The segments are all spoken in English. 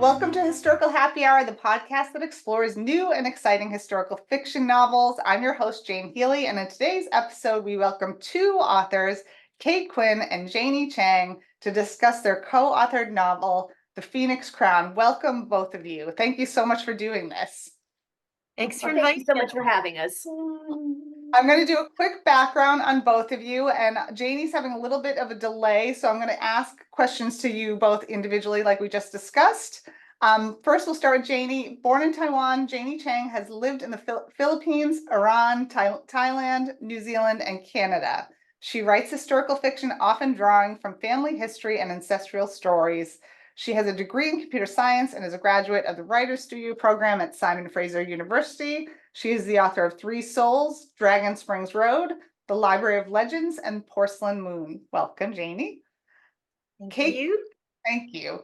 Welcome to Historical Happy Hour, the podcast that explores new and exciting historical fiction novels. I'm your host, Jane Healey, and in today's episode, we welcome two authors, Kate Quinn and Janie Chang, to discuss their co-authored novel, The Phoenix Crown. Welcome, both of you. Thank you so much for doing this. Thanks for Thank you inviting so me. much for having us. I'm going to do a quick background on both of you, and Janie's having a little bit of a delay, so I'm going to ask questions to you both individually like we just discussed. First, we'll start with Janie. Born in Taiwan, Janie Chang has lived in the Philippines, Iran, Thailand, New Zealand, and Canada. She writes historical fiction, often drawing from family history and ancestral stories. She has a degree in computer science and is a graduate of the Writers Studio program at Simon Fraser University. She is the author of Three Souls, Dragon Springs Road, The Library of Legends, and Porcelain Moon. Welcome, Janie. Thank you. Thank you.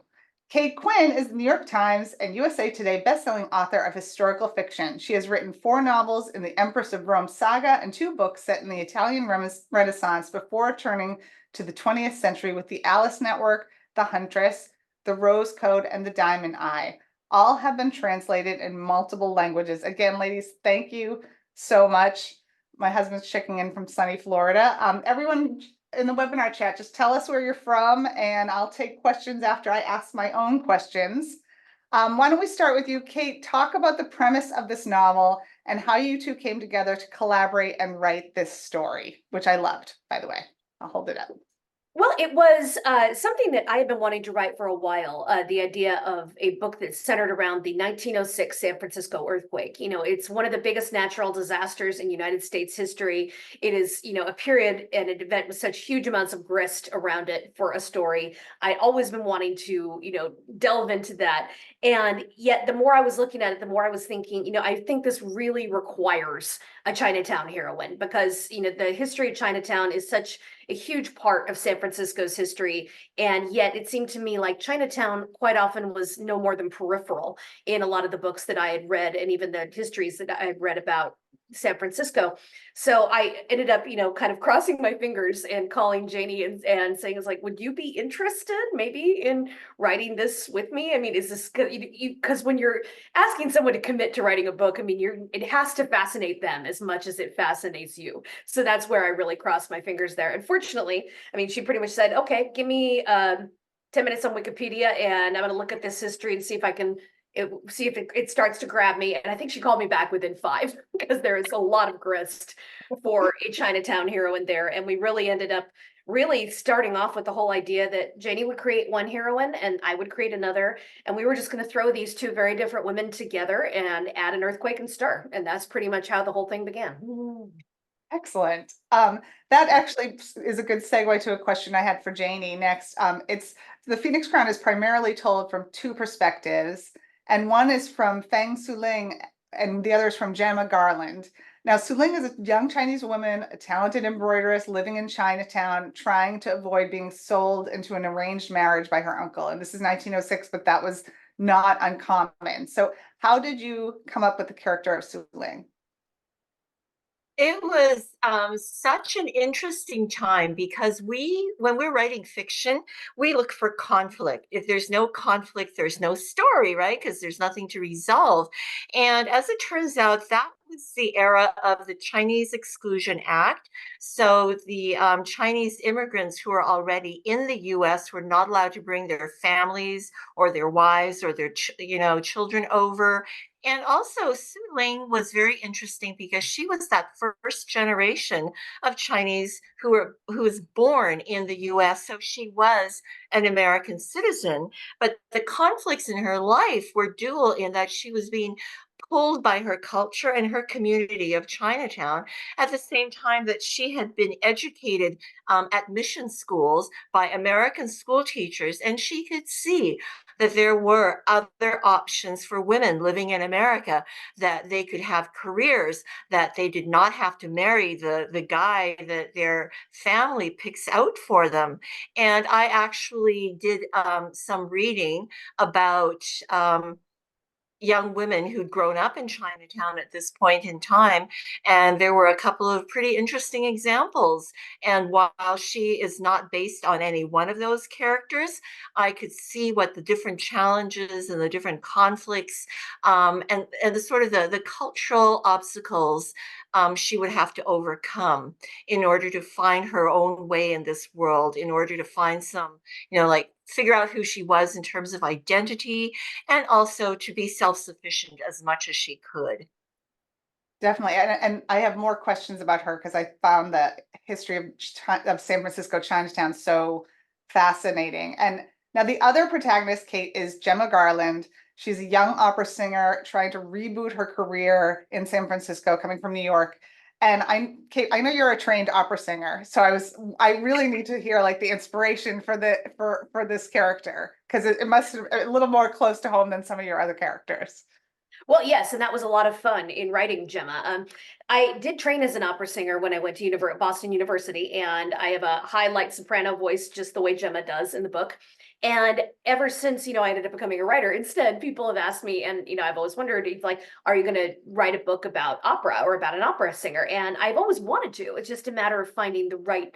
Kate Quinn is the New York Times and USA Today bestselling author of historical fiction. She has written 4 novels in the Empress of Rome saga and 2 books set in the Italian Renaissance before turning to the 20th century with the Alice Network, The Huntress, The Rose Code, and The Diamond Eye. All have been translated in multiple languages. Again, ladies, thank you so much. My husband's checking in from sunny Florida. Everyone in the webinar chat, just tell us where you're from, and I'll take questions after I ask my own questions. Why don't we start with you, Kate? Talk about the premise of this novel and how you two came together to collaborate and write this story, which I loved, by the way. I'll hold it up. Well, it was something that I had been wanting to write for a while. The idea of a book that's centered around the 1906 San Francisco earthquake. You know, it's one of the biggest natural disasters in United States history. It is, a period and an event with such huge amounts of grist around it for a story. I'd always been wanting to, delve into that. And yet, the more I was looking at it, the more I was thinking, I think this really requires a Chinatown heroine because, the history of Chinatown is such a huge part of San Francisco's history. And yet it seemed to me like Chinatown quite often was no more than peripheral in a lot of the books that I had read and even the histories that I had read about San Francisco. So I ended up, kind of crossing my fingers and calling Janie and saying, it's like, would you be interested maybe in writing this with me? I mean, is this, because when you're asking someone to commit to writing a book, I mean, it has to fascinate them as much as it fascinates you. So that's where I really crossed my fingers there. And fortunately, I mean, she pretty much said, okay, give me 10 minutes on Wikipedia and I'm going to look at this history and see if I can see if it starts to grab me. And I think she called me back within 5 because there is a lot of grist for a Chinatown heroine there. And we really ended up really starting off with the whole idea that Janie would create one heroine and I would create another. And we were just going to throw these 2 very different women together and add an earthquake and stir. And that's pretty much how the whole thing began. Excellent. That actually is a good segue to a question I had for Janie next. It's The Phoenix Crown is primarily told from 2 perspectives, and one is from Feng Suling and the other is from Gemma Garland. Now, Suling is a young Chinese woman, a talented embroideress living in Chinatown, trying to avoid being sold into an arranged marriage by her uncle. And this is 1906, but that was not uncommon. So how did you come up with the character of Suling? It was such an interesting time because when we're writing fiction, we look for conflict. If there's no conflict, there's no story, right? Because there's nothing to resolve. And as it turns out, that was the era of the Chinese Exclusion Act. So the Chinese immigrants who are already in the U.S. were not allowed to bring their families or their wives or their children over. And also, Su Ling was very interesting because she was that first generation of Chinese who was born in the U.S. So she was an American citizen. But the conflicts in her life were dual in that she was being pulled by her culture and her community of Chinatown at the same time that she had been educated at mission schools by American school teachers. And she could see that there were other options for women living in America, that they could have careers, that they did not have to marry the guy that their family picks out for them. And I actually did some reading about young women who'd grown up in Chinatown at this point in time. And there were a couple of pretty interesting examples. And while she is not based on any one of those characters, I could see what the different challenges and the different conflicts, and the sort of the cultural obstacles she would have to overcome in order to find her own way in this world, in order to find some, like figure out who she was in terms of identity, and also to be self-sufficient as much as she could. Definitely. And I have more questions about her because I found the history of San Francisco Chinatown so fascinating. And now the other protagonist, Kate, is Gemma Garland. She's a young opera singer trying to reboot her career in San Francisco, coming from New York. And Kate, I know you're a trained opera singer, so I really need to hear like the inspiration for this character, because it must have a little more close to home than some of your other characters. Well, yes, and that was a lot of fun in writing Gemma. I did train as an opera singer when I went to Boston University, and I have a high light soprano voice, just the way Gemma does in the book. And ever since, I ended up becoming a writer, instead, people have asked me, and I've always wondered, if, like, are you going to write a book about opera or about an opera singer? And I've always wanted to. It's just a matter of finding the right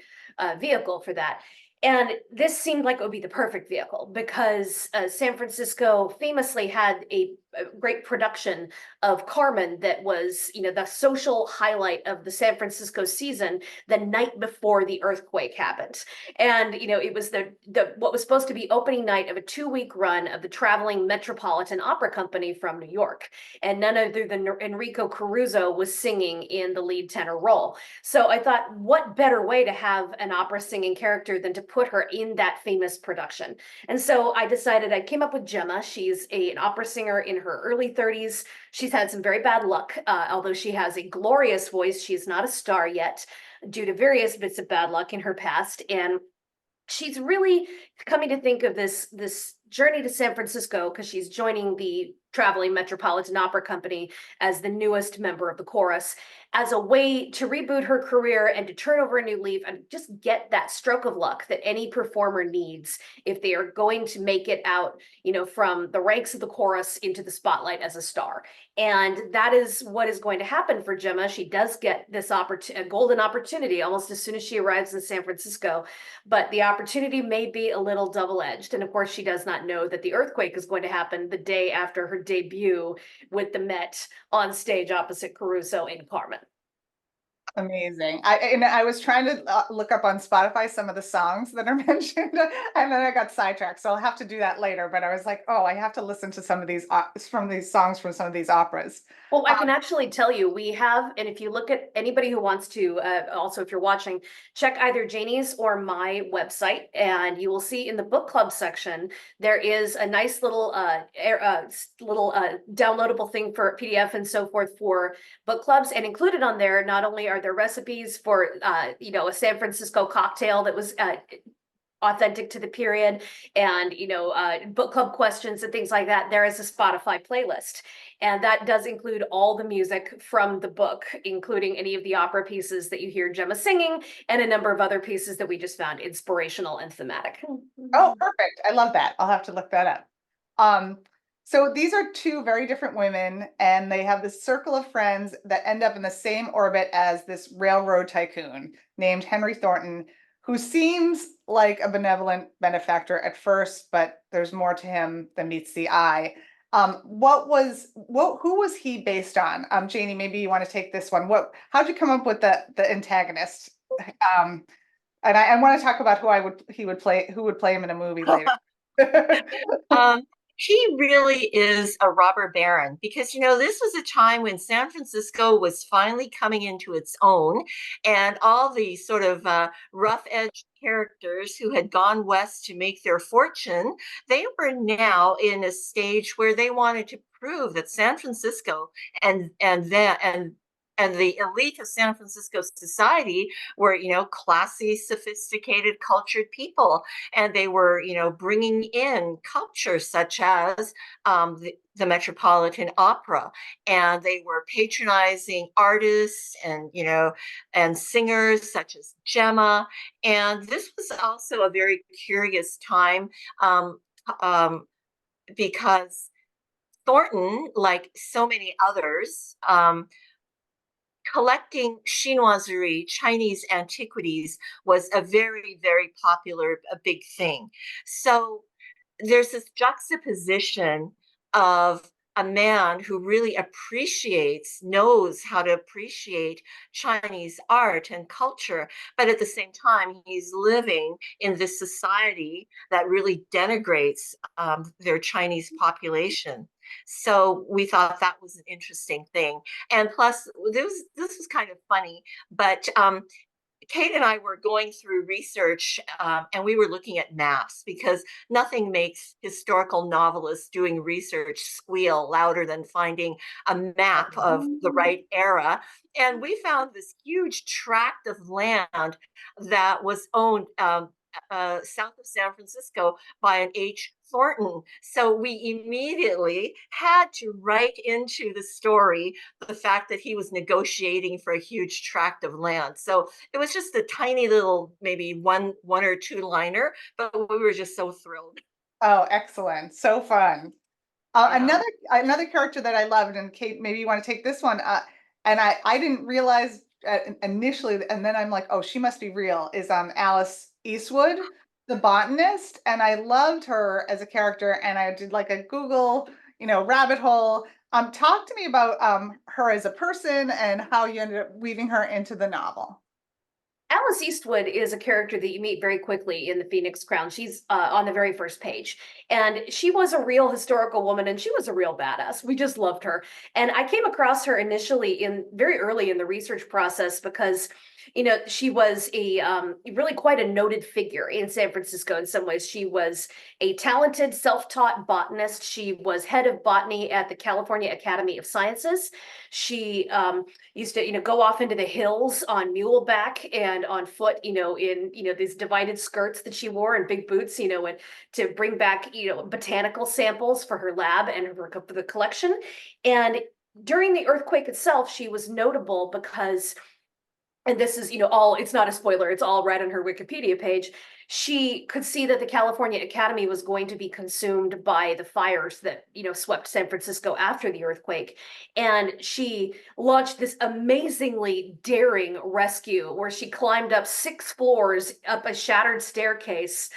vehicle for that. And this seemed like it would be the perfect vehicle because San Francisco famously had a great production of Carmen that was, the social highlight of the San Francisco season the night before the earthquake happened. And, it was the what was supposed to be opening night of a 2-week run of the traveling Metropolitan Opera Company from New York. And none other than Enrico Caruso was singing in the lead tenor role. So I thought, what better way to have an opera singing character than to put her in that famous production? And so I decided, I came up with Gemma. She's an opera singer in her early 30s. She's had some very bad luck. Although she has a glorious voice, she's not a star yet due to various bits of bad luck in her past. And she's really coming to think of this journey to San Francisco because she's joining the traveling Metropolitan Opera Company as the newest member of the chorus, as a way to reboot her career and to turn over a new leaf and just get that stroke of luck that any performer needs if they are going to make it out, from the ranks of the chorus into the spotlight as a star. And that is what is going to happen for Gemma. She does get this golden opportunity almost as soon as she arrives in San Francisco, but the opportunity may be a little double-edged. And of course, she does not know that the earthquake is going to happen the day after her debut with the Met on stage opposite Caruso in Carmen. Amazing. I was trying to look up on Spotify some of the songs that are mentioned, and then I got sidetracked. So I'll have to do that later. But I was like, oh, I have to listen to some of these songs from some of these operas. Well, I can actually tell you, we have, and if you look at anybody who wants to, also if you're watching, check either Janie's or my website, and you will see in the book club section there is a nice little downloadable thing for PDF and so forth for book clubs. And included on there, not only are there recipes for a San Francisco cocktail that was authentic to the period, and book club questions and things like that, there is a Spotify playlist, and that does include all the music from the book, including any of the opera pieces that you hear Gemma singing and a number of other pieces that we just found inspirational and thematic. Oh, perfect. I love that. I'll have to look that up. So these are two very different women, and they have this circle of friends that end up in the same orbit as this railroad tycoon named Henry Thornton, who seems like a benevolent benefactor at first, but there's more to him than meets the eye. Who was he based on? Janie, maybe you want to take this one. How'd you come up with the antagonist? And I want to talk about who would play him in a movie later. He really is a robber baron because, this was a time when San Francisco was finally coming into its own, and all the sort of rough-edged characters who had gone west to make their fortune, they were now in a stage where they wanted to prove that San Francisco and the elite of San Francisco society were, classy, sophisticated, cultured people. And they were, bringing in culture such as the Metropolitan Opera. And they were patronizing artists and singers such as Gemma. And this was also a very curious time because Thornton, like so many others, collecting chinoiserie, Chinese antiquities, was a very, very popular, a big thing. So there's this juxtaposition of a man who really knows how to appreciate Chinese art and culture, but at the same time, he's living in this society that really denigrates their Chinese population. So we thought that was an interesting thing. And plus, this was kind of funny, but Kate and I were going through research, and we were looking at maps because nothing makes historical novelists doing research squeal louder than finding a map of the right era. And we found this huge tract of land that was owned south of San Francisco by an H. Thornton. So we immediately had to write into the story the fact that he was negotiating for a huge tract of land. So it was just a tiny little, maybe one or two liner, but we were just so thrilled. Oh, excellent. So fun. Yeah. Another character that I loved, and Kate, maybe you want to take this one. And I didn't realize initially, and then I'm like, oh, she must be real. Is Alice Eastwood, the botanist, and I loved her as a character. And I did like a Google, rabbit hole. Talk to me about her as a person and how you ended up weaving her into the novel. Alice Eastwood is a character that you meet very quickly in the Phoenix Crown. She's on the very first page. And she was a real historical woman and she was a real badass. We just loved her. And I came across her initially in very early in the research process because she was a really quite a noted figure in San Francisco in some ways. She was a talented, self-taught botanist. She was head of botany at the California Academy of Sciences. She used to, go off into the hills on muleback and on foot, in, these divided skirts that she wore and big boots, and to bring back, botanical samples for her lab and for the collection. And during the earthquake itself, she was notable because, and this is, all, it's not a spoiler, it's all right on her Wikipedia page. She could see that the California Academy was going to be consumed by the fires that, swept San Francisco after the earthquake. And she launched this amazingly daring rescue where she climbed up 6 floors up a shattered staircase,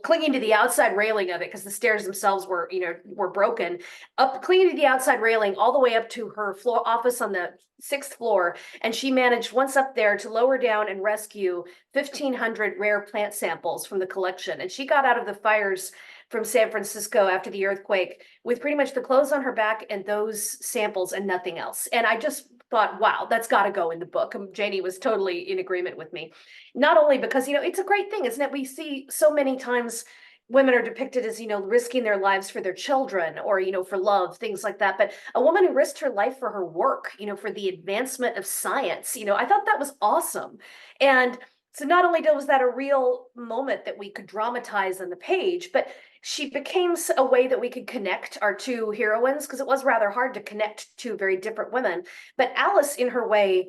clinging to the outside railing of it because the stairs themselves were broken, up clinging to the outside railing all the way up to her floor office on the 6th floor. And she managed once up there to lower down and rescue 1,500 rare plant samples from the collection. And she got out of the fires from San Francisco after the earthquake with pretty much the clothes on her back and those samples and nothing else. And I just thought, wow, that's got to go in the book. Janie was totally in agreement with me. Not only because, it's a great thing, isn't it? We see so many times women are depicted as, risking their lives for their children or, for love, things like that. But a woman who risked her life for her work, for the advancement of science, I thought that was awesome. And so not only was that a real moment that we could dramatize on the page, but she became a way that we could connect our two heroines because it was rather hard to connect two very different women. But Alice, in her way,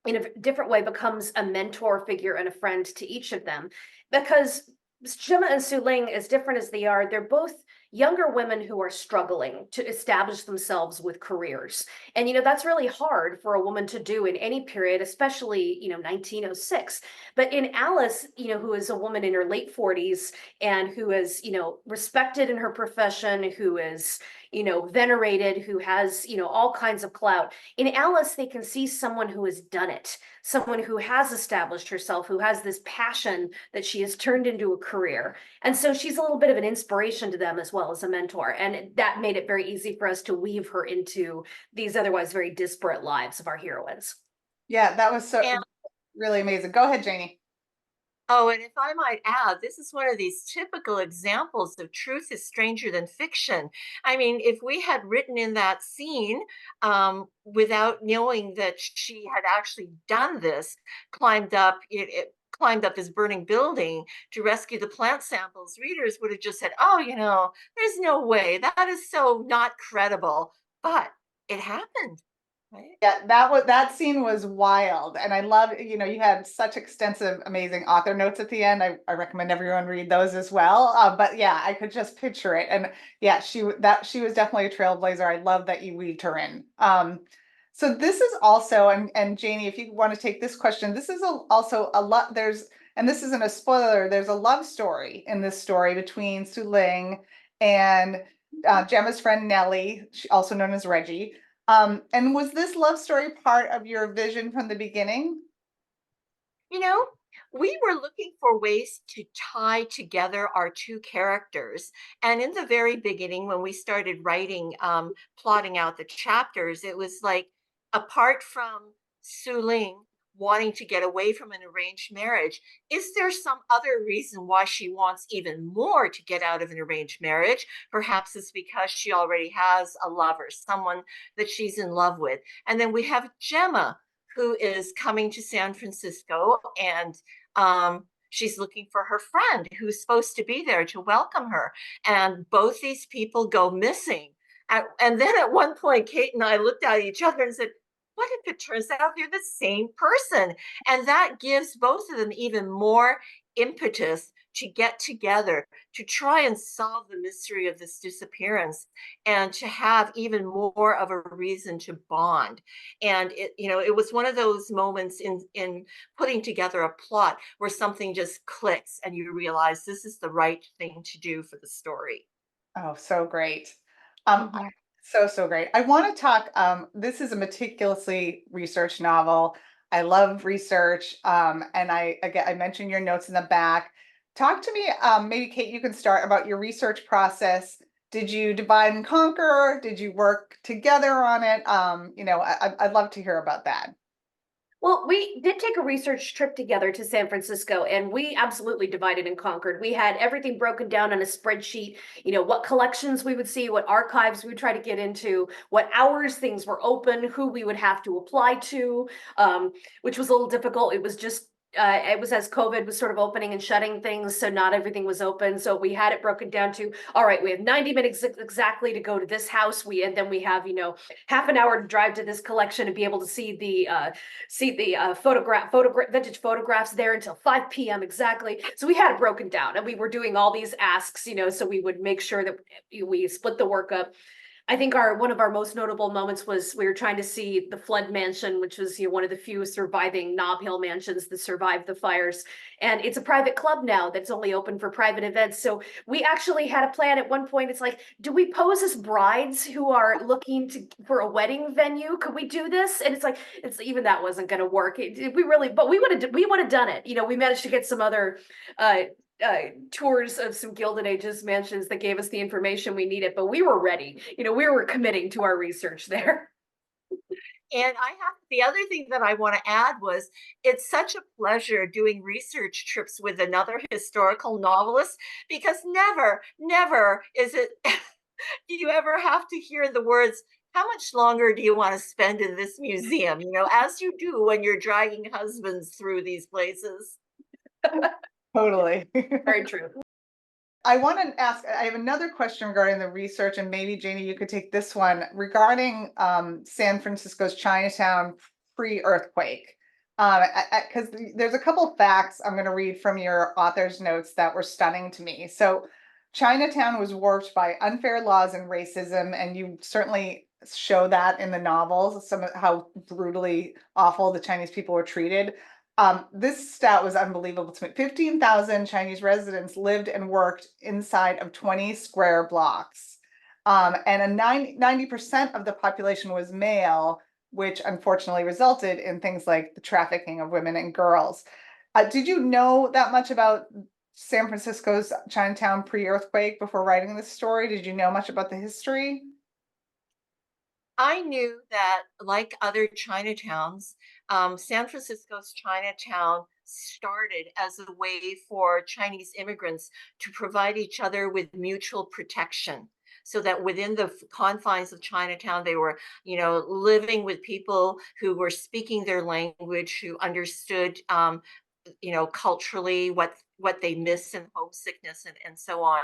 in a different way, becomes a mentor figure and a friend to each of them because Gemma and Su Ling, as different as they are, they're both younger women who are struggling to establish themselves with careers. And, that's really hard for a woman to do in any period, especially, 1906. But in Alice, who is a woman in her late 40s and who is, respected in her profession, who is, venerated, who has, all kinds of clout. In Alice, they can see someone who has done it, someone who has established herself, who has this passion that she has turned into a career. And so she's a little bit of an inspiration to them as well as a mentor. And that made it very easy for us to weave her into these otherwise very disparate lives of our heroines. Yeah, that was so And really amazing. Go ahead, Janie. oh, and if I might add, this is one of these typical examples of truth is stranger than fiction. I mean, if we had written in that scene without knowing that she had actually done this, climbed up this burning building to rescue the plant samples, readers would have just said, "Oh, there's no way. That is so not credible." But it happened. Right? Yeah, that scene was wild. And I love, you know, you had such extensive, amazing author notes at the end. I recommend everyone read those as well. But yeah, I could just picture it. And yeah, she was definitely a trailblazer. I love that you weaved her in. So this is also, and Janie, if you want to take this question, this is also a lot, and this isn't a spoiler, there's a love story in this story between Su Ling and Gemma's friend Nellie, also known as Reggie. And was this love story part of your vision from the beginning? You know, we were looking for ways to tie together our two characters. And in the very beginning, when we started writing, plotting out the chapters, it was like, apart from Su Ling wanting to get away from an arranged marriage, is there some other reason why she wants even more to get out of an arranged marriage? Perhaps it's because she already has a lover, someone that she's in love with. And then we have Gemma, who is coming to San Francisco, and she's looking for her friend who's supposed to be there to welcome her. And both these people go missing. And then at one point, Kate and I looked at each other and said, what if it turns out they're the same person? And that gives both of them even more impetus to get together, to try and solve the mystery of this disappearance, and to have even more of a reason to bond. And it, you know, it was one of those moments in putting together a plot where something just clicks and you realize this is the right thing to do for the story. Oh, so great. Um, Mhm. so great. I want to talk, this is a meticulously researched novel. I love research. And again, I mentioned your notes in the back. Talk to me, maybe Kate, you can start about your research process. Did you divide and conquer? Did you work together on it? You know, I'd love to hear about that. Well, we did take a research trip together to San Francisco, and we absolutely divided and conquered. We had everything broken down on a spreadsheet, you know, what collections we would see, what archives we would try to get into, what hours things were open, who we would have to apply to, which was a little difficult. It was as COVID was sort of opening and shutting things, so not everything was open. So we had it broken down to, all right, we have 90 minutes exactly to go to this house. And then we have, you know, half an hour to drive to this collection and be able to see the vintage photographs there until 5 p.m. exactly. So we had it broken down, and we were doing all these asks, you know, so we would make sure that we split the work up. I think our one of our most notable moments was we were trying to see the Flood Mansion, which was, you know, one of the few surviving Nob Hill mansions that survived the fires. And it's a private club now that's only open for private events. So we actually had a plan at one point. It's like, do we pose as brides who are looking for a wedding venue? Could we do this? And it's like, it's even that wasn't going to work. But we would have done it. You know, we managed to get some other uh, tours of some Gilded Ages mansions that gave us the information we needed, but we were ready. You know, we were committing to our research there. And the other thing that I want to add was it's such a pleasure doing research trips with another historical novelist, because never is it do you ever have to hear the words, how much longer do you want to spend in this museum? You know, as you do when you're dragging husbands through these places. Totally. Very true. I want to ask, I have another question regarding the research, and maybe Janie, you could take this one regarding San Francisco's Chinatown pre-earthquake. Because there's a couple facts I'm going to read from your author's notes that were stunning to me. So, Chinatown was warped by unfair laws and racism, and you certainly show that in the novels, some of how brutally awful the Chinese people were treated. This stat was unbelievable to me. 15,000 Chinese residents lived and worked inside of 20 square blocks. And 90% of the population was male, which unfortunately resulted in things like the trafficking of women and girls. Did you know that much about San Francisco's Chinatown pre-earthquake before writing this story? Did you know much about the history? I knew that, like other Chinatowns, San Francisco's Chinatown started as a way for Chinese immigrants to provide each other with mutual protection. So that within the confines of Chinatown, they were, you know, living with people who were speaking their language, who understood, you know, culturally what they miss in homesickness, and so on.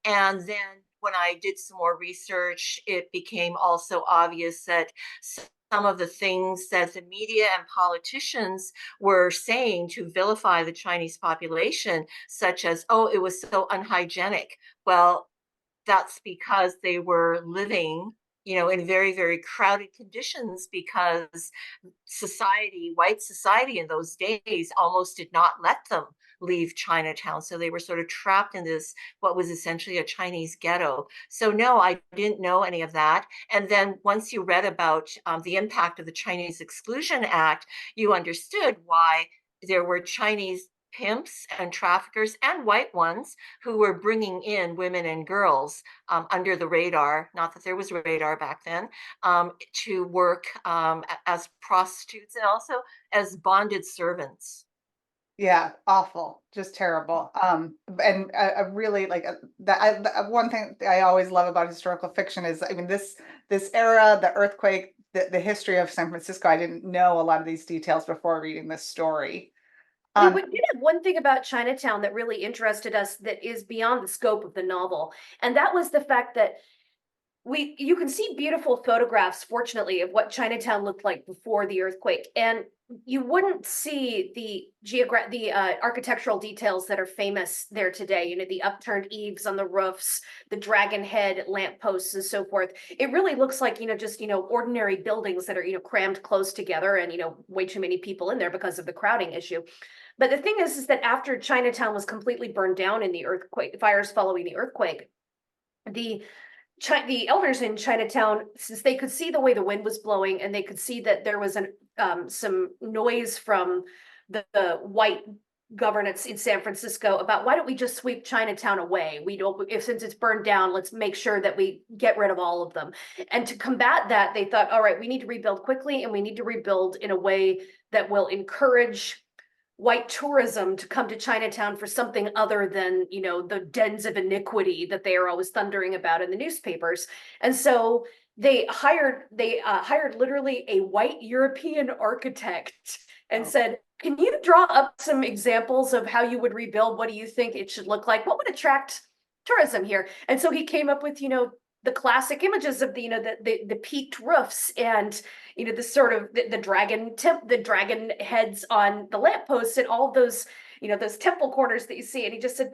And then when I did some more research, it became also obvious that some of the things that the media and politicians were saying to vilify the Chinese population, such as, oh, it was so unhygienic. Well, that's because they were living, in very, very crowded conditions, because white society in those days almost did not let them leave Chinatown. So they were sort of trapped in this, what was essentially a Chinese ghetto. So no, I didn't know any of that. And then once you read about the impact of the Chinese Exclusion Act, you understood why there were Chinese pimps and traffickers and white ones who were bringing in women and girls under the radar, not that there was radar back then, to work as prostitutes and also as bonded servants. Yeah, awful, just terrible. And I really like one thing I always love about historical fiction is, I mean, this era, the earthquake, the history of San Francisco. I didn't know a lot of these details before reading this story. We did have one thing about Chinatown that really interested us that is beyond the scope of the novel, and that was the fact that you can see beautiful photographs, fortunately, of what Chinatown looked like before the earthquake, and you wouldn't see the architectural details that are famous there today. You know, the upturned eaves on the roofs, the dragon head lampposts, and so forth. It really looks like, just ordinary buildings that are crammed close together, and way too many people in there because of the crowding issue. But the thing is that after Chinatown was completely burned down in the earthquake, fires following the earthquake, the elders in Chinatown, since they could see the way the wind was blowing, and they could see that there was some noise from the white governance in San Francisco about, why don't we just sweep Chinatown away? Since it's burned down, let's make sure that we get rid of all of them. And to combat that, they thought, all right, we need to rebuild quickly, and we need to rebuild in a way that will encourage white tourism to come to Chinatown for something other than, the dens of iniquity that they are always thundering about in the newspapers. And so they hired literally a white European architect and said, can you draw up some examples of how you would rebuild? What do you think it should look like? What would attract tourism here? And so he came up with, the classic images of the peaked roofs, and the sort of the dragon heads on the lampposts, and all of those those temple corners that you see. And he just said,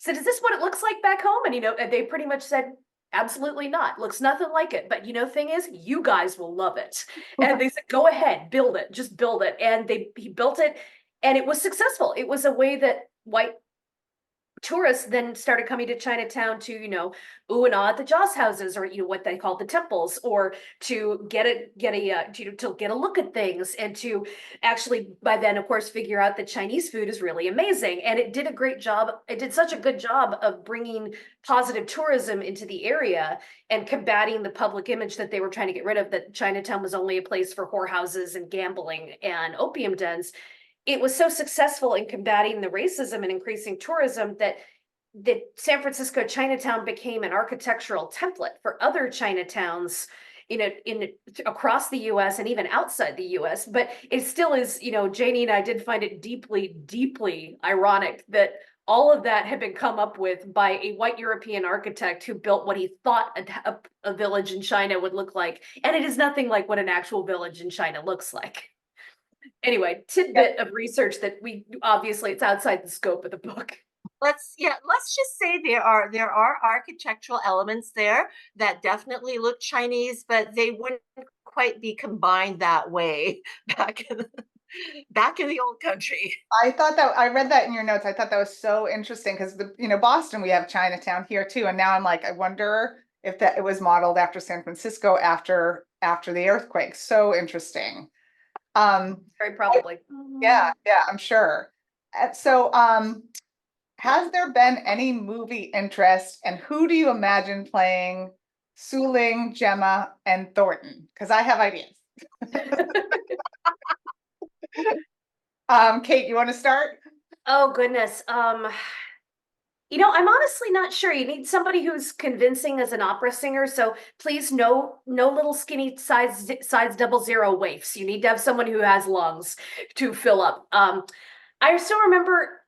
is this what it looks like back home? And they pretty much said, absolutely not. Looks nothing like it. But thing is, you guys will love it. And they said, go ahead, build it, just build it. And he built it, and it was successful. It was a way that white tourists then started coming to Chinatown to, ooh and ah at the joss houses, or what they call the temples, or to get a look at things, and to actually, by then, of course, figure out that Chinese food is really amazing. And it did a great job. It did such a good job of bringing positive tourism into the area and combating the public image that they were trying to get rid of, that Chinatown was only a place for whorehouses and gambling and opium dens. It was so successful in combating the racism and increasing tourism that San Francisco Chinatown became an architectural template for other Chinatowns, across the U.S. and even outside the U.S. But it still is, Janie and I did find it deeply, deeply ironic that all of that had been come up with by a white European architect who built what he thought a village in China would look like. And it is nothing like what an actual village in China looks like. Anyway, tidbit of research that obviously it's outside the scope of the book. Let's just say there are architectural elements there that definitely look Chinese, but they wouldn't quite be combined that way back in the old country. I thought that I read that in your notes. I thought that was so interesting because Boston, we have Chinatown here too, and now I'm like, I wonder if that it was modeled after San Francisco after the earthquake. So interesting. Very probably. Yeah, I'm sure. So, has there been any movie interest, and who do you imagine playing Ling, Gemma, and Thornton? Because I have ideas. Kate, you want to start? Oh goodness. I'm honestly not sure. You need somebody who's convincing as an opera singer. So please, no little skinny size 00 waifs. You need to have someone who has lungs to fill up. I still remember,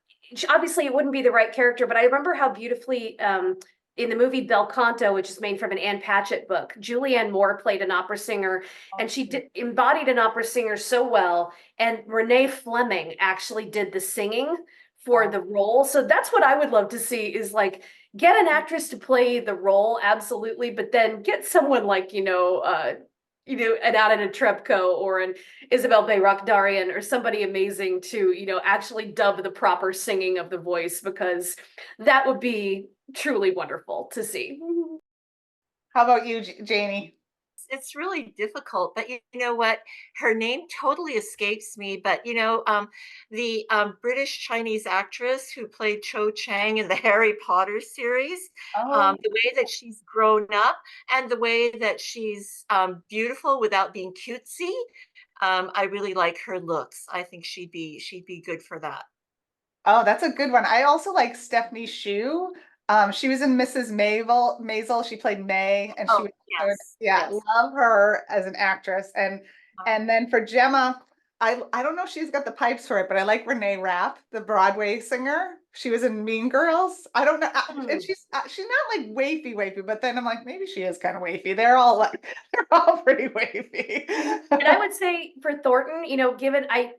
obviously it wouldn't be the right character, but I remember how beautifully in the movie Bel Canto, which is made from an Anne Patchett book, Julianne Moore played an opera singer, and she embodied an opera singer so well. And Renee Fleming actually did the singing for the role. So that's what I would love to see, is like get an actress to play the role, absolutely, but then get someone like, an Anna Netrebko or an Isabel Bayrakdarian or somebody amazing to, actually dub the proper singing of the voice, because that would be truly wonderful to see. How about you, Janie? It's really difficult, but you know what? Her name totally escapes me. But the British Chinese actress who played Cho Chang in the Harry Potter series, Oh, the way that she's grown up and the way that she's beautiful without being cutesy, I really like her looks. I think she'd be good for that. oh, that's a good one. I also like Stephanie Shu. She was in Mrs. Maisel. She played May, and she Oh was good. yes, Yeah, yes. love her as an actress. And then for Gemma, I don't know if she's got the pipes for it, but I like Renee Rapp, the Broadway singer. She was in Mean Girls. I don't know, and she's not like wafy, but then I'm like, maybe she is kind of wafy. They're all pretty wafy. And I would say for Thornton,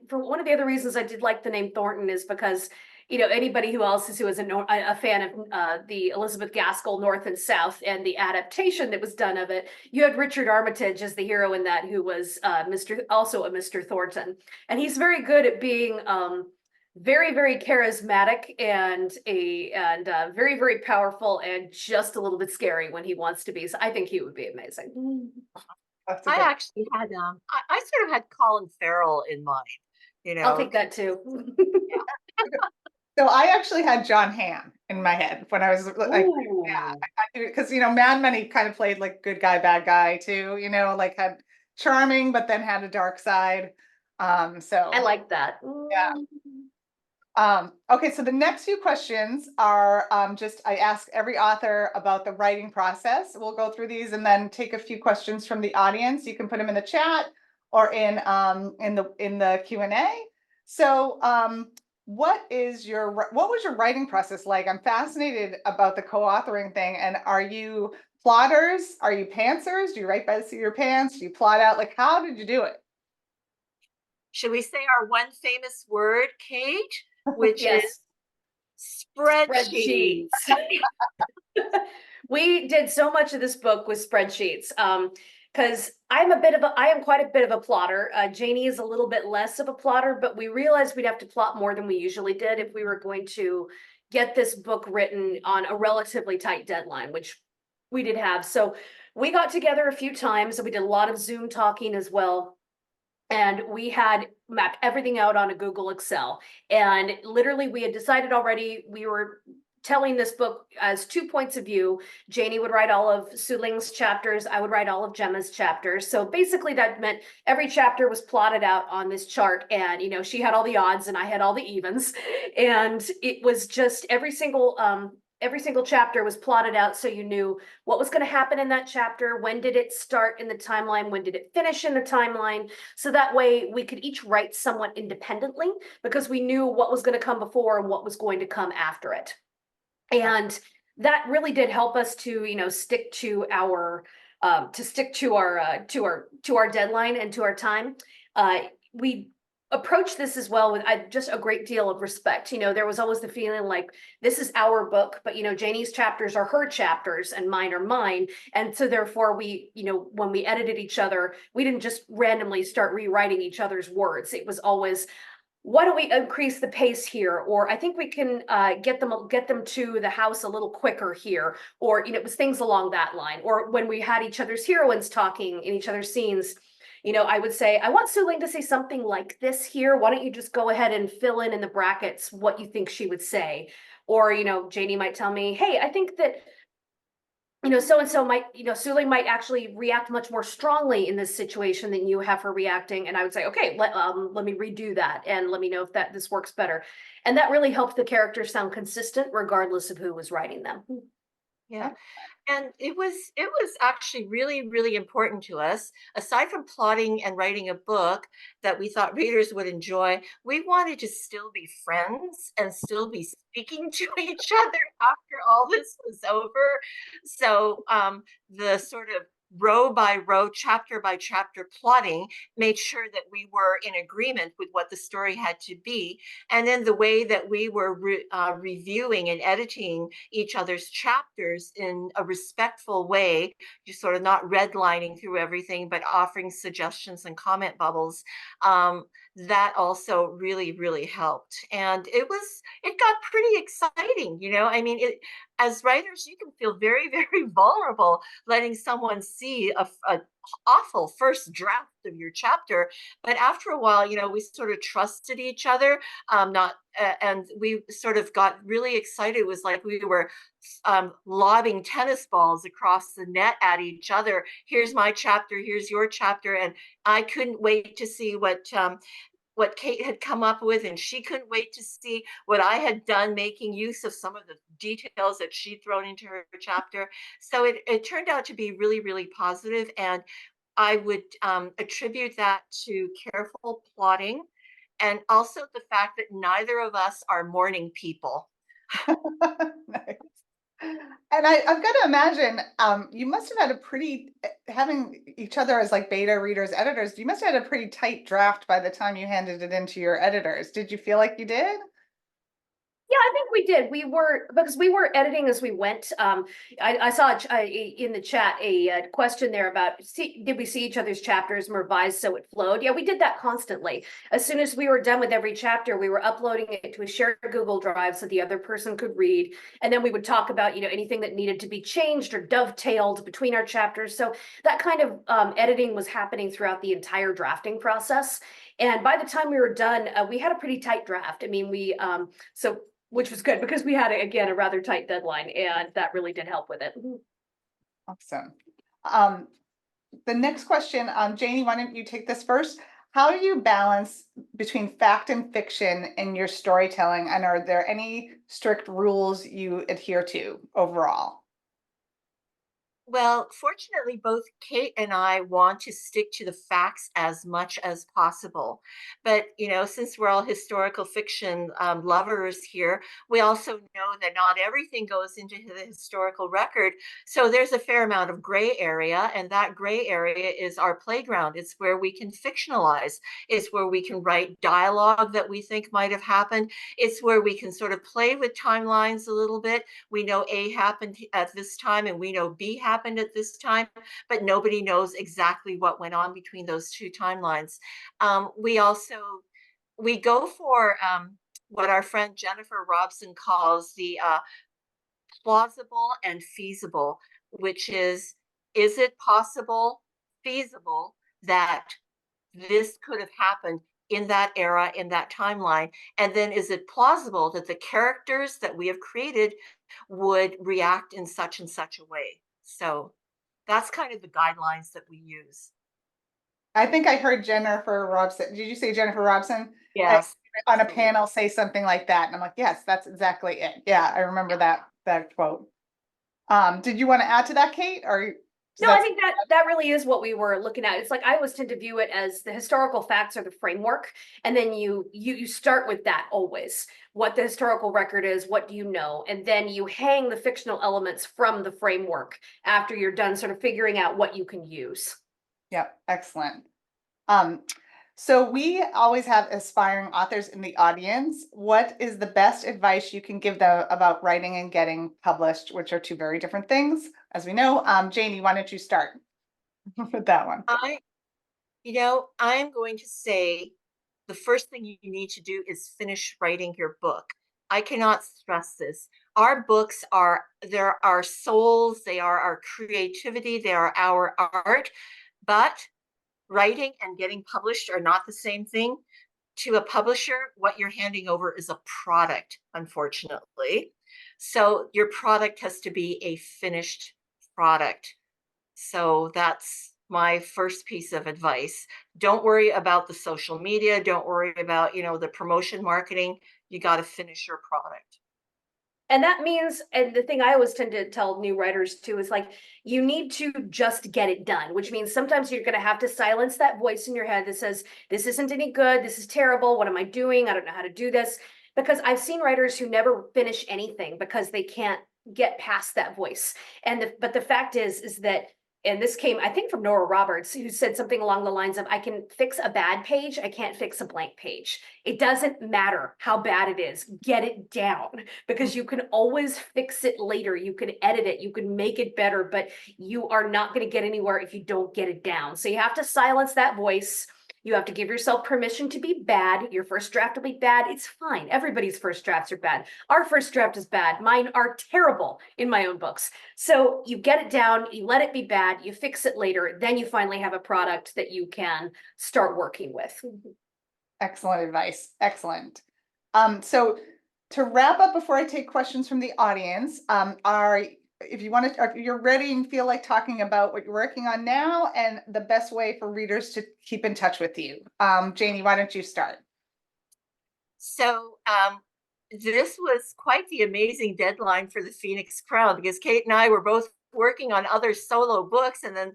for one of the other reasons I did like the name Thornton is because, anybody who is a fan of the Elizabeth Gaskell North and South and the adaptation that was done of it, you had Richard Armitage as the hero in that, who was also a Mr. Thornton. And he's very good at being very, very charismatic and very, very powerful and just a little bit scary when he wants to be. So I think he would be amazing. That's a I good. actually had I sort of had Colin Farrell in mind, you I'll know. take that too. So I actually had John Hamm in my head when I was like, Ooh, yeah, because Mad Men, he kind of played like good guy, bad guy too. Like had charming, but then had a dark side. I So like that. yeah. Okay, so the next few questions are just I ask every author about the writing process. We'll go through these and then take a few questions from the audience. You can put them in the chat or in the Q&A. So what was your writing process like? I'm fascinated about the co-authoring thing. And are you plotters? Are you pantsers? Do you write by the seat of your pants? Do you plot out? Like, how did you do it? Should we say our one famous word, Kate, which is Yes, spreadsheet? spreadsheets. We did so much of this book with spreadsheets. Because I am quite a bit of a plotter. Janie is a little bit less of a plotter, but we realized we'd have to plot more than we usually did if we were going to get this book written on a relatively tight deadline, which we did have. So we got together a few times and we did a lot of Zoom talking as well. And we had mapped everything out on a Google Excel. And literally, we had decided already we were telling this book as 2 points of view. Janie would write all of Su Ling's chapters. I would write all of Gemma's chapters. So basically, that meant every chapter was plotted out on this chart. And, she had all the odds and I had all the evens. And it was just every single chapter was plotted out so you knew what was going to happen in that chapter, when did it start in the timeline, when did it finish in the timeline, so that way we could each write somewhat independently because we knew what was going to come before and what was going to come after it. And that really did help us to stick to our deadline and to our time. We approach this as well with just a great deal of respect. There was always the feeling like this is our book, but Janie's chapters are her chapters and mine are mine. And so therefore we, when we edited each other, we didn't just randomly start rewriting each other's words. It was always, why don't we increase the pace here? Or I think we can get them to the house a little quicker here. Or, it was things along that line. Or when we had each other's heroines talking in each other's scenes, I would say, I want Su Ling to say something like this here. Why don't you just go ahead and fill in the brackets what you think she would say? Or, Janie might tell me, hey, I think that, so-and-so might, Su Ling might actually react much more strongly in this situation than you have her reacting. And I would say, okay, let me redo that and let me know if this works better. And that really helped the characters sound consistent regardless of who was writing them. Yeah. And it was actually really, really important to us. Aside from plotting and writing a book that we thought readers would enjoy, we wanted to still be friends and still be speaking to each other after all this was over. So the sort of row by row, chapter by chapter plotting made sure that we were in agreement with what the story had to be. And then the way that we were reviewing and editing each other's chapters in a respectful way, just sort of not redlining through everything, but offering suggestions and comment bubbles. That also really, really helped. And it got pretty exciting, you know. I mean, as writers, you can feel very, very vulnerable letting someone see a awful first draft of your chapter. But after a while, you know, we sort of trusted each other, not and we sort of got really excited. It was like we were lobbing tennis balls across the net at each other. Here's my chapter, here's your chapter. And I couldn't wait to see what Kate had come up with, and she couldn't wait to see what I had done, making use of some of the details that she'd thrown into her chapter. So it turned out to be really, really positive, and I would attribute that to careful plotting, and also the fact that neither of us are morning people. Nice. And I've got to imagine, you must have had a pretty, having each other as like beta readers, editors, you must have had a pretty tight draft by the time you handed it into your editors. Did you feel like you did? Yeah, I think we did. We were because we were editing as we went. I saw in the chat a question there about did we see each other's chapters and revise so it flowed? Yeah, we did that constantly. As soon as we were done with every chapter, we were uploading it to a shared Google Drive so the other person could read, and then we would talk about anything that needed to be changed or dovetailed between our chapters. So that kind of editing was happening throughout the entire drafting process. And by the time we were done, we had a pretty tight draft. I mean, we so which was good because we had, again, a rather tight deadline, and that really did help with it. Awesome. Um, the next question, Janie, why don't you take this first? How do you balance between fact and fiction in your storytelling? And are there any strict rules you adhere to overall? Well, fortunately, both Kate and I want to stick to the facts as much as possible. But, you know, since we're all historical fiction lovers here, we also know that not everything goes into the historical record. So there's a fair amount of gray area, and that gray area is our playground. It's where we can fictionalize, it's where we can write dialogue that we think might have happened, it's where we can sort of play with timelines a little bit. We know A happened at this time, and we know B happened at this time, but nobody knows exactly what went on between those two timelines. We also we go for what our friend Jennifer Robson calls the plausible and feasible, which is it possible, feasible that this could have happened in that era, in that timeline? And then is it plausible that the characters that we have created would react in such and such a way? So that's kind of the guidelines that we use. I think I heard Jennifer Robson. Did you say Jennifer Robson? Yes, On a absolutely. panel say something like that. And I'm like, yes, that's exactly it. Yeah, I remember that quote. Did you want to add to that, Kate? Or No, I think that really is what we were looking at. It's like I always tend to view it as the historical facts are the framework, and then you start with that always. What the historical record is, what do you know, and then you hang the fictional elements from the framework after you're done, sort of figuring out what you can use. Yep, excellent. Um, so we always have aspiring authors in the audience. What is the best advice you can give them about writing and getting published, which are two very different things, as we know? Janie, why don't you start with that one? I, you know, I'm going to say the first thing you need to do is finish writing your book. I cannot stress this. Our books are they're our souls, they are our creativity, they are our art, but writing and getting published are not the same thing. To a publisher, what you're handing over is a product, unfortunately. So your product has to be a finished product. So that's my first piece of advice. Don't worry about the social media. Don't worry about, you know, the promotion marketing. You got to finish your product. And that means, and the thing I always tend to tell new writers too is like, you need to just get it done, which means sometimes you're going to have to silence that voice in your head that says, this isn't any good, this is terrible, what am I doing? I don't know how to do this. Because I've seen writers who never finish anything because they can't get past that voice. But the fact is that, and this came, I think, from Nora Roberts, who said something along the lines of, I can fix a bad page, I can't fix a blank page. It doesn't matter how bad it is, get it down, because you can always fix it later. You can edit it, you can make it better, but you are not going to get anywhere if you don't get it down. So you have to silence that voice. You have to give yourself permission to be bad. Your first draft will be bad. It's fine. Everybody's first drafts are bad. Our first draft is bad. Mine are terrible in my own books. So you get it down, you let it be bad, you fix it later, then you finally have a product that you can start working with. Excellent advice. Excellent. So to wrap up before I take questions from the audience, if you're ready and feel like talking about what you're working on now and the best way for readers to keep in touch with you. Janie, why don't you start? So this was quite the amazing deadline for the Phoenix Crown, because Kate and I were both working on other solo books, and then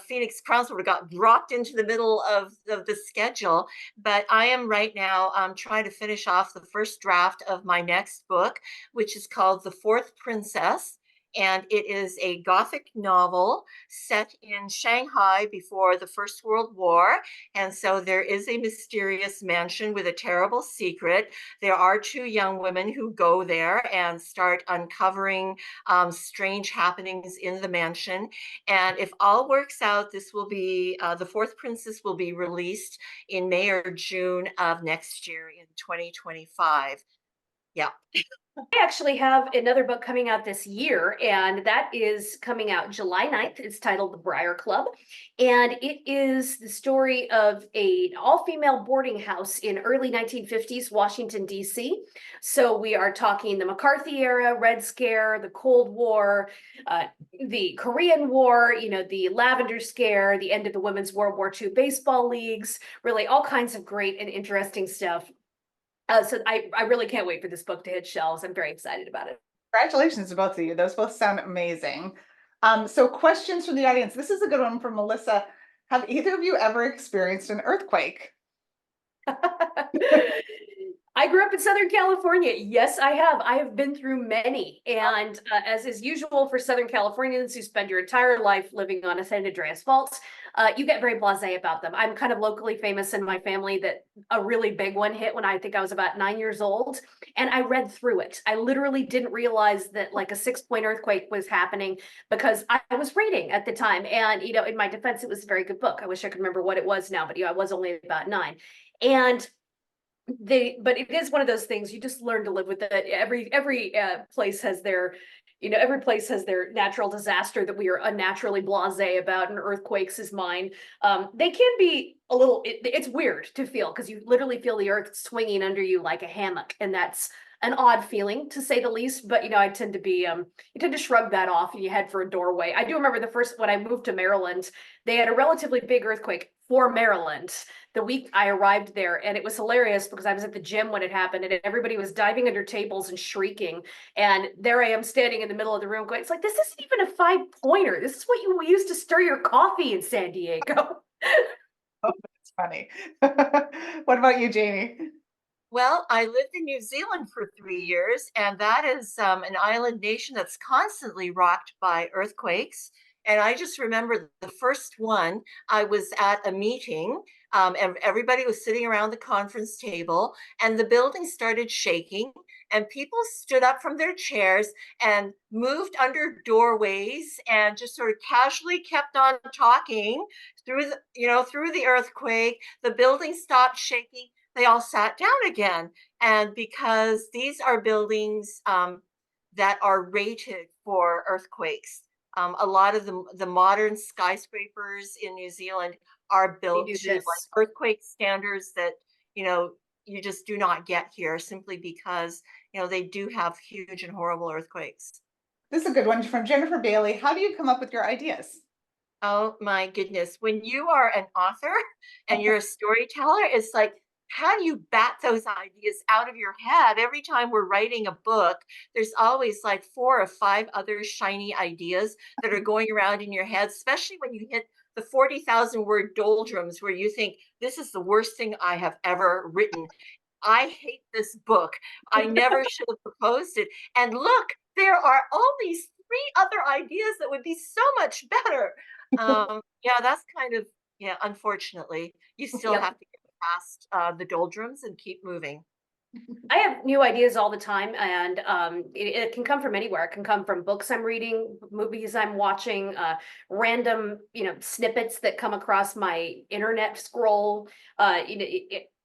Phoenix Crown sort of got dropped into the middle of the schedule. But I am right now trying to finish off the first draft of my next book, which is called The Fourth Princess. And it is a Gothic novel set in Shanghai before the First World War. And so there is a mysterious mansion with a terrible secret. There are two young women who go there and start uncovering strange happenings in the mansion. And if all works out, this will be The Fourth Princess will be released in May or June of next year in 2025. Yeah. I actually have another book coming out this year, and that is coming out July 9th. It's titled The Briar Club, and it is the story of an all-female boarding house in early 1950s Washington, D.C. So we are talking the McCarthy era, Red Scare, the Cold War, the Korean War, the Lavender Scare, the end of the Women's World War II baseball leagues, really all kinds of great and interesting stuff. So I really can't wait for this book to hit shelves. I'm very excited about it. Congratulations to both of you. Those both sound amazing. So questions from the audience. This is a good one from Melissa. Have either of you ever experienced an earthquake? I grew up in Southern California. Yes, I have. I have been through many. And as is usual for Southern Californians who spend your entire life living on a San Andreas fault, you get very blasé about them. I'm kind of locally famous in my family that a really big one hit when I think I was about 9 years old. And I read through it. I literally didn't realize that like a 6-point earthquake was happening because I was reading at the time. And, in my defense, it was a very good book. I wish I could remember what it was now, but I was only about 9. And but it is one of those things you just learn to live with it. Every place has their natural disaster that we are unnaturally blasé about, and earthquakes is mine. They can be a little, it's weird to feel because you literally feel the earth swinging under you like a hammock, and that's an odd feeling to say the least. But I tend to shrug that off and you head for a doorway. I do remember when I moved to Maryland, they had a relatively big earthquake for Maryland the week I arrived there. And it was hilarious because I was at the gym when it happened and everybody was diving under tables and shrieking. And there I am standing in the middle of the room going, it's like, this isn't even a 5-pointer. This is what we used to stir your coffee in San Diego. Oh, that's funny. What about you, Janie? Well, I lived in New Zealand for 3 years, and that is an island nation that's constantly rocked by earthquakes. And I just remember the first one, I was at a meeting, and everybody was sitting around the conference table, and the building started shaking, and people stood up from their chairs and moved under doorways and just sort of casually kept on talking through the earthquake. The building stopped shaking. They all sat down again. And because these are buildings that are rated for earthquakes, a lot of the modern skyscrapers in New Zealand are built to like earthquake standards that, you just do not get here simply because, they do have huge and horrible earthquakes. This is a good one from Jennifer Bailey. How do you come up with your ideas? Oh my goodness. When you are an author and you're a storyteller, it's like how do you bat those ideas out of your head? Every time we're writing a book, there's always like 4 or 5 other shiny ideas that are going around in your head, especially when you hit the 40,000 word doldrums where you think, this is the worst thing I have ever written. I hate this book. I never should have proposed it. And look, there are all these 3 other ideas that would be so much better. Yeah, that's kind of, yeah, unfortunately, you still Yep. have to get past the doldrums and keep moving. I have new ideas all the time, and it can come from anywhere. It can come from books I'm reading, movies I'm watching, random, snippets that come across my internet scroll,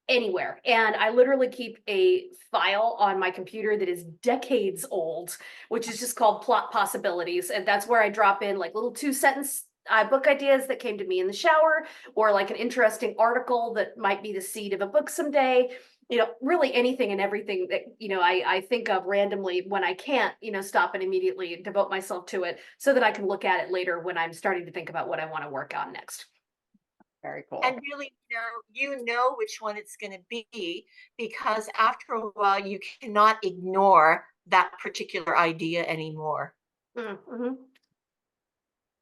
anywhere. And I literally keep a file on my computer that is decades old, which is just called plot possibilities, and that's where I drop in like little 2 sentence. Book ideas that came to me in the shower, or like an interesting article that might be the seed of a book someday. Really anything and everything that, I think of randomly when I can't, stop and immediately devote myself to it so that I can look at it later when I'm starting to think about what I want to work on next. Very cool. And really, you know which one it's going to be, because after a while, you cannot ignore that particular idea anymore. Mm-hmm.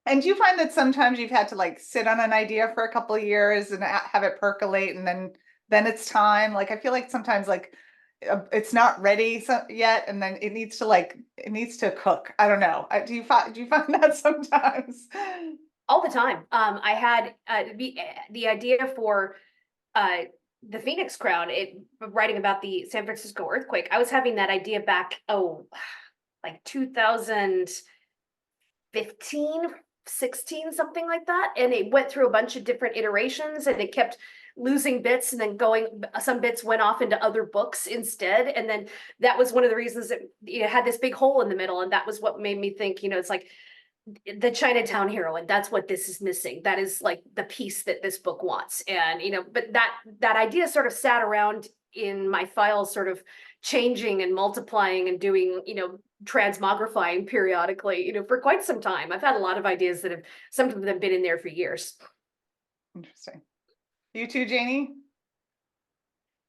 And do you find that sometimes you've had to like sit on an idea for a couple of years and have it percolate, and then it's time? Like I feel like sometimes like it's not ready yet, and then it needs to cook. I don't know. Do you find that sometimes? All the time. I had the idea for uh, the Phoenix Crown, writing about the San Francisco earthquake. I was having that idea back, like 2015, 16, something like that. And it went through a bunch of different iterations, and it kept losing bits, and then some bits went off into other books instead. And then that was one of the reasons that had this big hole in the middle. And that was what made me think, it's like the Chinatown heroine. That's what this is missing. That is like the piece that this book wants. And, but that idea sort of sat around in my files, sort of changing and multiplying and doing, transmogrifying periodically, for quite some time. I've had a lot of ideas that have, some of them been in there for years. Interesting. You too, Janie?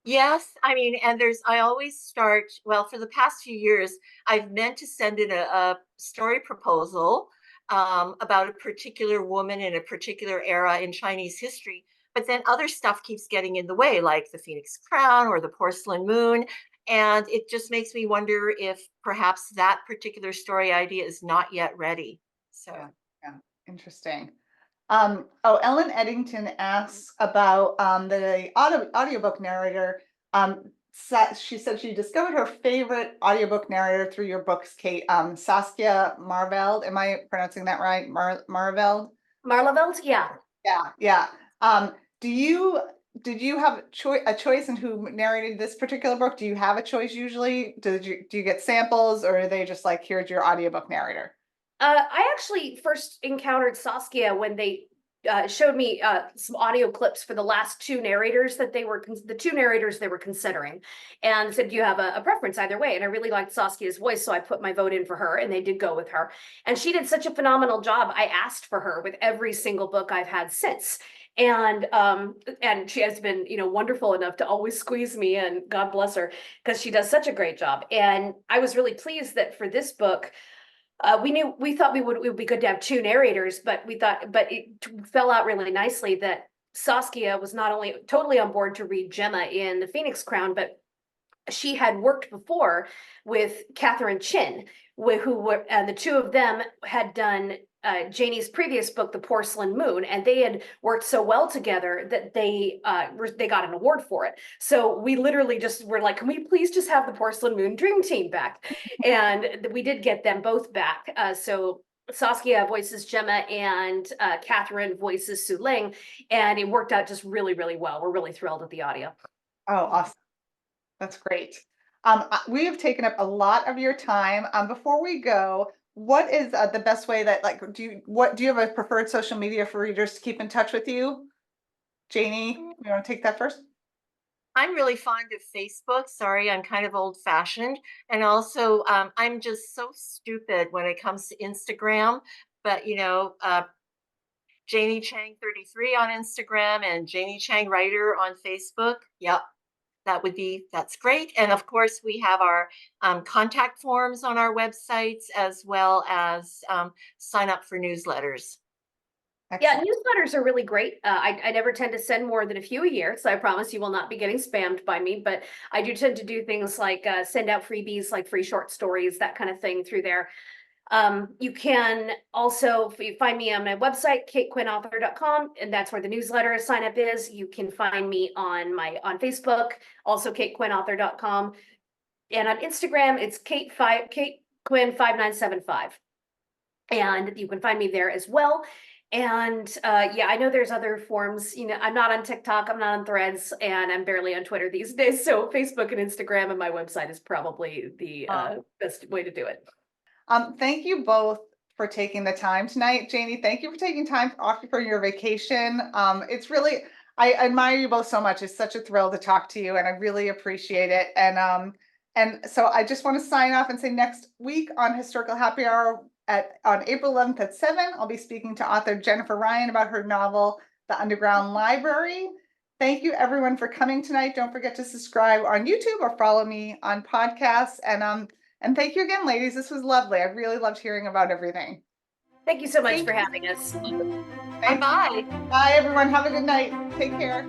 Yes, I mean, and I always start, well, for the past few years, I've meant to send in a story proposal about a particular woman in a particular era in Chinese history, but then other stuff keeps getting in the way, like the Phoenix Crown or the Porcelain Moon. And it just makes me wonder if perhaps that particular story idea is not yet ready. So. Yeah, yeah. Interesting. Ellen Eddington asks about the audiobook narrator. She said she discovered her favorite audiobook narrator through your books, Kate. Saskia Marveld. Am I pronouncing that right? Marveld? Marlavelt, yeah. Yeah, yeah. Do you did you have a choice in who narrated this particular book? Do you have a choice usually? Do you get samples, or are they just like, here's your audiobook narrator? I actually first encountered Saskia when they showed me some audio clips for the last 2 narrators that the 2 narrators they were considering, and said, "Do you have a preference either way?" And I really liked Saskia's voice, so I put my vote in for her, and they did go with her. And she did such a phenomenal job. I asked for her with every single book I've had since. And she has been, wonderful enough to always squeeze me in. God bless her, because she does such a great job. And I was really pleased that for this book, we thought it would be good to have 2 narrators, but it fell out really nicely that Saskia was not only totally on board to read Gemma in the Phoenix Crown, but she had worked before with Catherine Chin, and the 2 of them had done Janie's previous book, The Porcelain Moon, and they had worked so well together that they got an award for it. So we literally just were like, "Can we please just have the Porcelain Moon Dream Team back?" And we did get them both back. So Saskia voices Gemma, and Catherine voices Su Ling, and it worked out just really, really well. We're really thrilled with the audio. Oh, awesome. That's great. We have taken up a lot of your time. Before we go, what is the best way that do you have a preferred social media for readers to keep in touch with you? Janie, you want to take that first? I'm really fond of Facebook. Sorry, I'm kind of old fashioned. And also, I'm just so stupid when it comes to Instagram. But, Janie Chang 33 on Instagram and Janie Chang Writer on Facebook. Yep. that's great. And of course, we have our contact forms on our websites, as well as sign up for newsletters. Yeah, Excellent. newsletters are really great. I never tend to send more than a few a year, so I promise you will not be getting spammed by me. But I do tend to do things like send out freebies, like free short stories, that kind of thing through there. You can also find me on my website, katequinnauthor.com, and that's where the newsletter sign up is. You can find me on Facebook, also katequinnauthor.com. And on Instagram, it's Kate Quinn 5975. And you can find me there as well. And yeah, I know there's other forms. I'm not on TikTok, I'm not on Threads, and I'm barely on Twitter these days. So Facebook and Instagram and my website is probably the best way to do it. Thank you both for taking the time tonight. Janie, thank you for taking time off for your vacation. It's really, I admire you both so much. It's such a thrill to talk to you, and I really appreciate it. And so I just want to sign off and say next week on Historical Happy Hour on April 11th at 7, I'll be speaking to author Jennifer Ryan about her novel, The Underground Library. Thank you everyone for coming tonight. Don't forget to subscribe on YouTube or follow me on podcasts. And thank you again, ladies. This was lovely. I really loved hearing about everything. Thank you so much Thank for you. having us. Bye-bye. Bye, everyone. Have a good night. Take care.